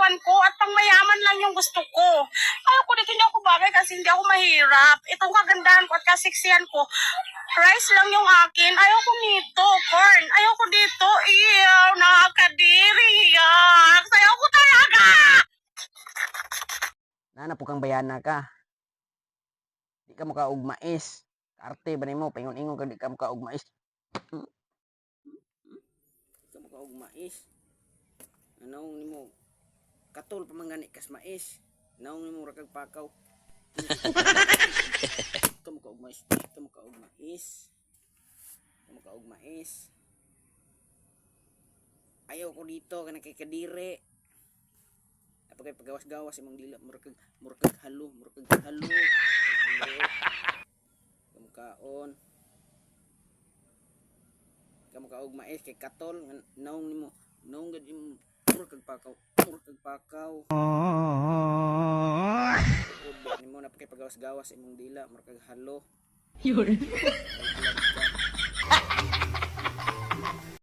katawan ko at pangmayaman lang yung gusto ko. Ayoko dito, hindi ako bagay kasi hindi ako mahirap. Itong kagandahan ko at kasiksihan ko, rice lang yung akin. Ayoko nito, corn. Ayoko dito, iyaw, nakakadiri, yak. Ayoko talaga! Nana po kang bayana ka. Di ka makaog mais. Arte ba nimo paingon-ingon ka di ka makaog mais. Di ka makaog mais. Anong nimo katol pa mangani kas mais. Naong nimo ra kag pakaw. Di ka makaog mais. Di ka makaog mais. Di ka makaog mais. Ayaw ko dito kana kay kadire. Apagay pagawas-gawas imong dila murag halo, halo. Kaon. Kamu kaog mais kay katol naong nimo, naong gid imong murag pakaw, Ubo nimo na pagay pagawas-gawas imong dila murag halo. Yun.